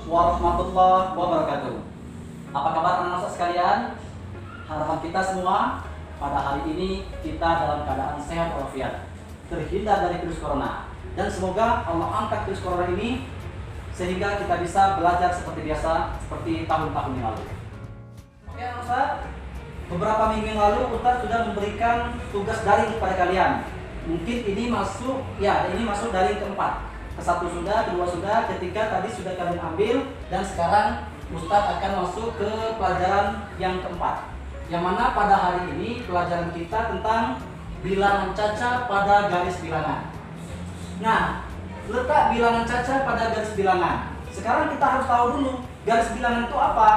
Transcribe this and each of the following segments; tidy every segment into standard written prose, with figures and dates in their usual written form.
warahmatullahi wabarakatuh. Apa kabar anak-anak sekalian? Harapan kita semua pada hari ini kita dalam keadaan sehat walafiat, terhindar dari virus corona, dan semoga Allah angkat virus corona ini sehingga kita bisa belajar seperti biasa seperti tahun-tahun yang lalu. Oke Ustaz, beberapa minggu yang lalu Ustaz sudah memberikan tugas daring kepada kalian. Mungkin ini masuk daring keempat. Ke-1 sudah, kedua sudah, ketiga tadi sudah kalian ambil, dan sekarang Ustadz akan masuk ke pelajaran yang keempat, yang mana pada hari ini pelajaran kita tentang bilangan caca pada garis bilangan. Nah, letak bilangan caca pada garis bilangan. Sekarang kita harus tahu dulu garis bilangan itu apa.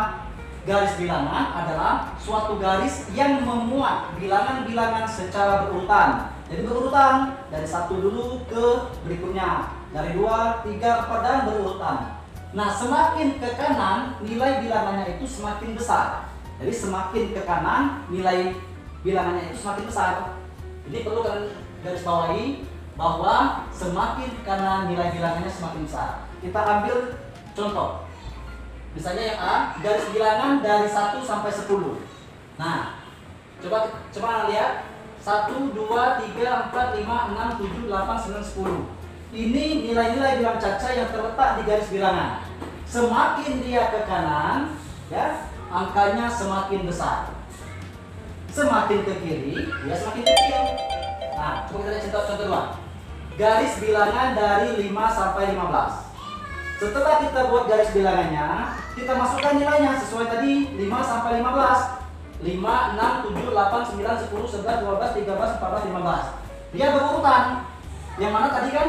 Garis bilangan adalah suatu garis yang memuat bilangan-bilangan secara berurutan. Jadi berurutan dari 1 dulu ke berikutnya, dari 2, 3, 4 dan berurutan. Nah, semakin ke kanan nilai bilangannya itu semakin besar. Jadi semakin ke kanan nilai bilangannya itu semakin besar. Jadi perlu kalian garis bawahi bahwa semakin ke kanan nilai bilangannya semakin besar. Kita ambil contoh. Misalnya yang A, garis bilangan dari 1 sampai 10. Nah, coba lihat. 1, 2, 3, 4, 5, 6, 7, 8, 9, 10. Ini nilai-nilai bilangan caca yang terletak di garis bilangan. Semakin dia ke kanan, ya, angkanya semakin besar. Semakin ke kiri, dia semakin kecil. Nah, coba kita lihat contoh 2. Garis bilangan dari 5 sampai 15. Setelah kita buat garis bilangannya, kita masukkan nilainya sesuai tadi 5 sampai 15. 5, 6, 7, 8, 9, 10, 11, 12, 13, 14, 15. Dia berurutan. Yang mana tadi kan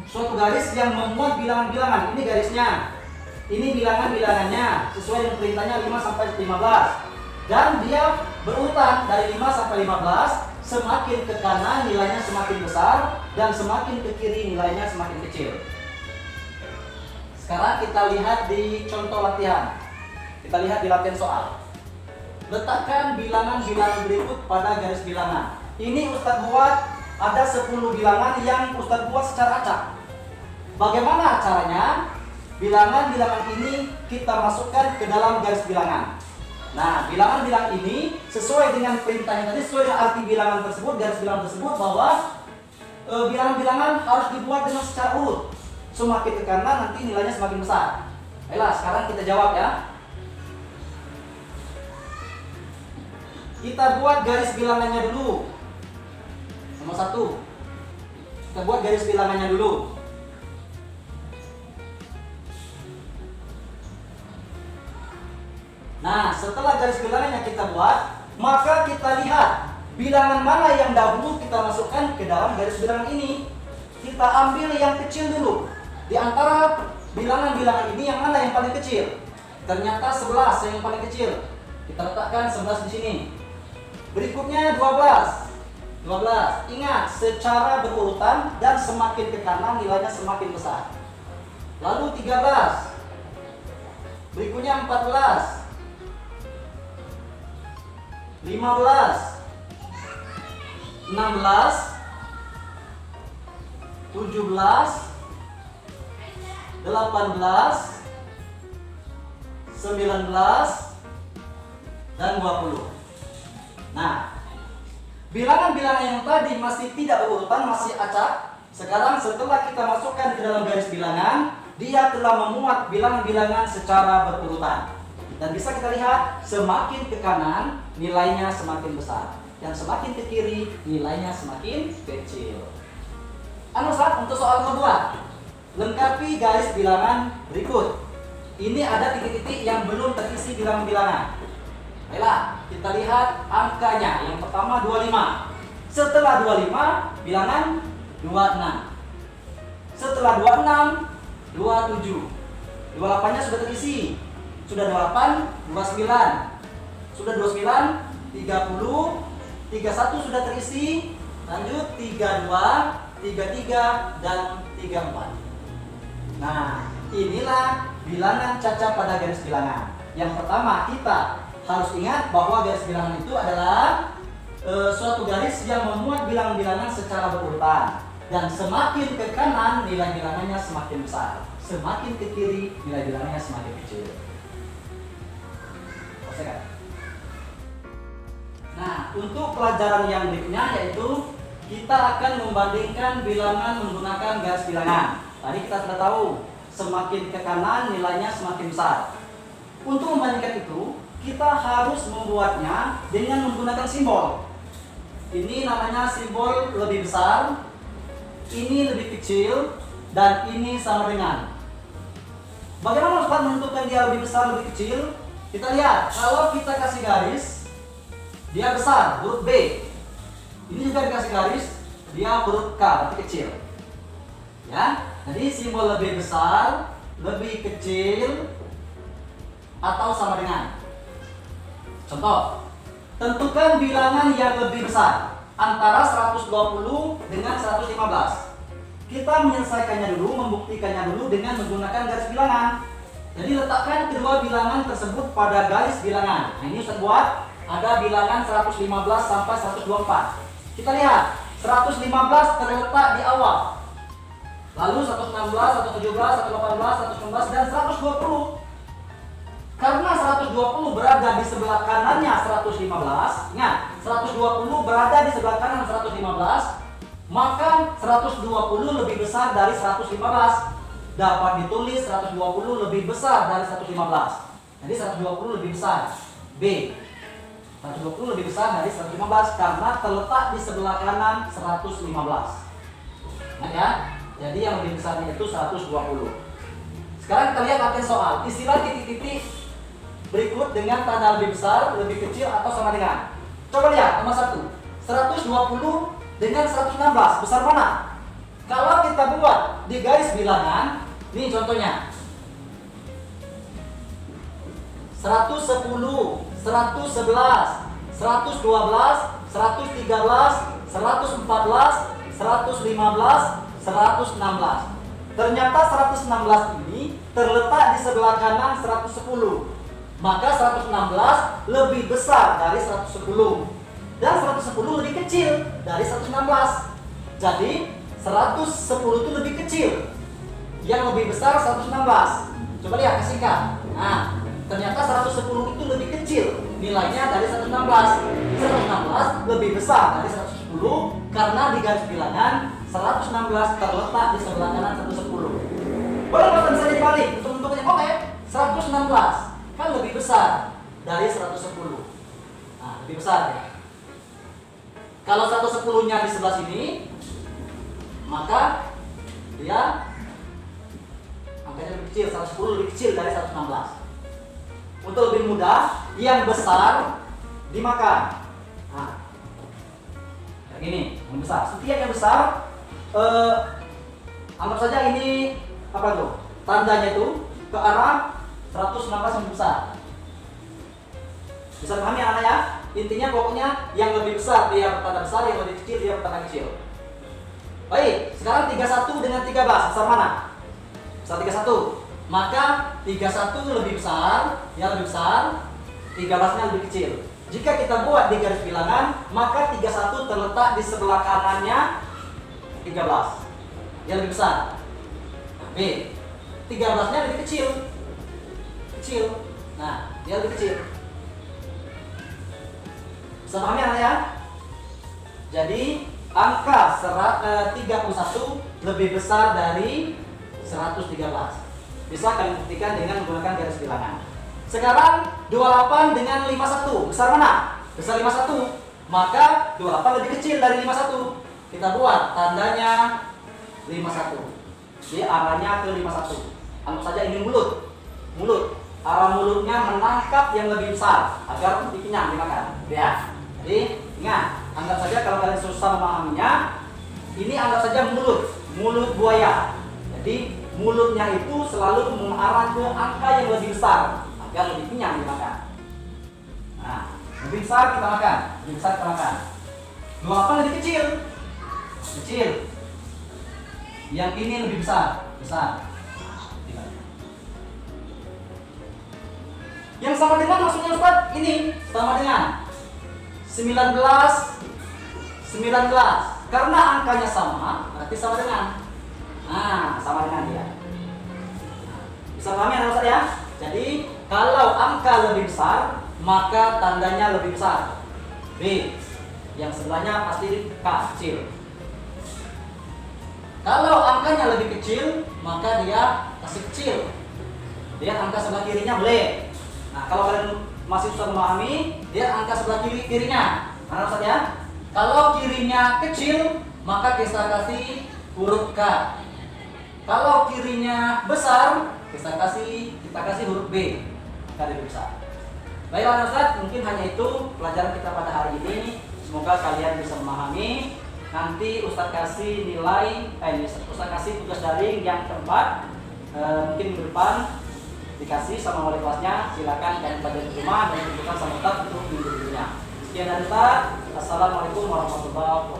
suatu garis yang memuat bilangan-bilangan. Ini garisnya. Ini bilangan-bilangannya sesuai dengan perintahnya 5 sampai 15. Dan dia berurutan dari 5 sampai 15. Semakin ke kanan nilainya semakin besar, dan semakin ke kiri nilainya semakin kecil. Sekarang kita lihat di contoh latihan. Kita lihat di latihan soal. Letakkan bilangan-bilangan berikut pada garis bilangan. Ini Ustadz buat ada 10 bilangan yang Ustadz buat secara acak. Bagaimana caranya? Bilangan-bilangan ini kita masukkan ke dalam garis bilangan. Nah, bilangan-bilangan ini sesuai dengan perintahnya tadi, sesuai dengan arti bilangan tersebut, garis bilangan tersebut, bahwa bilangan-bilangan harus dibuat dengan secara urut. Semakin ke kanan nanti nilainya semakin besar. Ayolah, sekarang kita jawab ya. Kita buat garis bilangannya dulu. Nomor 1. Kita buat garis bilangannya dulu. Nah, setelah garis bilangannya kita buat, maka kita lihat bilangan mana yang dahulu kita masukkan ke dalam garis bilangan ini. Kita ambil yang kecil dulu. Di antara bilangan-bilangan ini yang mana yang paling kecil? Ternyata 11 yang paling kecil. Kita letakkan 11 di sini. Berikutnya 12. Ingat, secara berurutan dan semakin ke kanan nilainya semakin besar. Lalu 13. Berikutnya 14. 15. 16. 17. 18. 19 dan 20. Nah, bilangan-bilangan yang tadi masih tidak berurutan, masih acak. Sekarang setelah kita masukkan ke dalam garis bilangan, dia telah memuat bilangan-bilangan secara berurutan. Dan bisa kita lihat, semakin ke kanan nilainya semakin besar, dan semakin ke kiri nilainya semakin kecil. Ustaz, untuk soal kedua, lengkapi garis bilangan berikut. Ini ada titik-titik yang belum terisi bilangan-bilangan. Baiklah, kita lihat angkanya. Yang pertama 25. Setelah 25, bilangan 26. Setelah 26, 27. 28-nya sudah terisi. Sudah 28, 29. Sudah 29, 30. 31 sudah terisi. Lanjut 32, 33 dan 34. Nah, inilah bilangan caca pada garis bilangan. Yang pertama, kita harus ingat bahwa garis bilangan itu adalah suatu garis yang memuat bilangan-bilangan secara berurutan. Dan semakin ke kanan nilai bilangannya semakin besar. Semakin ke kiri nilai bilangannya semakin kecil. Kan? Nah, untuk pelajaran yang berikutnya yaitu kita akan membandingkan bilangan menggunakan garis bilangan. Tadi kita sudah tahu semakin ke kanan nilainya semakin besar. Untuk membandingkan itu, kita harus membuatnya dengan menggunakan simbol. Ini namanya simbol lebih besar, ini lebih kecil, dan ini sama dengan. Bagaimana Ustaz menentukan dia lebih besar, lebih kecil? Kita lihat, kalau kita kasih garis, dia besar, huruf B. Ini juga dikasih garis, dia huruf K, berarti kecil. Ya, jadi simbol lebih besar, lebih kecil, atau sama dengan. Contoh, tentukan bilangan yang lebih besar antara 120 dengan 115. Kita menyelesaikannya dulu, membuktikannya dulu dengan menggunakan garis bilangan. Jadi letakkan kedua bilangan tersebut pada garis bilangan. Nah, ini Ustaz buat ada bilangan 115 sampai 124. Kita lihat, 115 terletak di awal. Lalu 116, 117, 118, 119 dan 120. Karena 120 berada di sebelah kanannya 115, ingat, 120 berada di sebelah kanan 115, maka 120 lebih besar dari 115. Dapat ditulis 120 lebih besar dari 115. Jadi 120 lebih besar. B. 120 lebih besar dari 115 karena terletak di sebelah kanan 115. Nah ya, jadi yang lebih besarnya itu 120. Sekarang kita lihat latihan soal. Istilah titik-titik berikut dengan tanda lebih besar, lebih kecil atau sama dengan. Coba lihat nomor 1. 120 dengan 116 besar mana? Kalau kita buat di garis bilangan, ini contohnya 110, 111, 112, 113, 114, 115, 116. Ternyata 116 ini terletak di sebelah kanan 110. Maka 116 lebih besar dari 110 dan 110 lebih kecil dari 116. Jadi 110 itu lebih kecil. Yang lebih besar 116. Coba lihat kasihkan. Nah, ternyata 110 itu lebih kecil nilainya dari 116. 116 lebih besar dari 110 karena di garis bilangan 116 terletak di sebelah kanan 110. Boleh bahkan bisa dibalik untuk bentuknya. Oke, 116 kan lebih besar dari 110. Nah, lebih besar ya. Kalau 110-nya di sebelah sini, maka dia angkanya lebih kecil, 110 lebih kecil dari 116. Untuk lebih mudah, yang besar dimakan. Nah, kayak gini, yang besar. Setiap yang besar, anggap saja ini apa tuh? Tandanya itu ke arah 116 yang besar. Bisa pahami anak-anak ya? Intinya pokoknya yang lebih besar dia bertanda besar, yang lebih kecil dia bertanda kecil. Baik, sekarang 31 dengan 13 besar mana? Besar 31. Maka 31 lebih besar, yang lebih besar, 13-nya lebih kecil. Jika kita buat di garis bilangan, maka 31 terletak di sebelah kanannya 13. Yang lebih besar. B. 13-nya lebih kecil. Kecil. Nah, dia lebih kecil. Bisa pahami anak ya? Jadi angka 31 lebih besar dari 113. Bisa kalian buktikan dengan menggunakan garis bilangan. Sekarang 28 dengan 51 besar mana? Besar 51. Maka 28 lebih kecil dari 51. Kita buat tandanya 51. Jadi arahnya ke 51. Anggap saja ini mulut. Mulut. Arah mulutnya menangkap yang lebih besar agar dikenyang dimakan. Ya. Jadi ingat, anggap saja kalau kalian susah memahaminya, ini anggap saja mulut buaya. Jadi mulutnya itu selalu mengarah ke angka yang lebih besar agar lebih kenyang dimakan. Nah, lebih besar kita makan, lebih besar kita makan. 28 lebih kecil, kecil. Yang ini lebih besar, besar. Yang sama dengan maksudnya Ustaz, ini sama dengan 19. Karena angkanya sama, berarti berarti sama dengan. Nah, sama dengan dia. Bisa pahami anak Ustaz ya? Jadi kalau angka lebih besar, maka tandanya lebih besar. B. Yang sebelahnya pasti kecil. Kalau angkanya lebih kecil, maka dia masih kecil. Lihat angka sebelah kirinya boleh. Nah, kalau kalian masih susah memahami, lihat angka sebelah kirinya. Anak Ustaz ya? Kalau kirinya kecil, maka kita kasih huruf K. Kalau kirinya besar, kita kasih huruf B. Kita lebih besar. Baiklah Ustaz, mungkin hanya itu pelajaran kita pada hari ini. Semoga kalian bisa memahami. Nanti Ustaz kasih Ustaz kasih tugas daring yang keempat. Mungkin minggu depan dikasih sama wali kelasnya. Silakan kalian belajar di rumah dan tunjukkan sama Ustaz untuk minggu berikutnya. Sekian dari Ustaz. Assalamualaikum warahmatullahi wabarakatuh.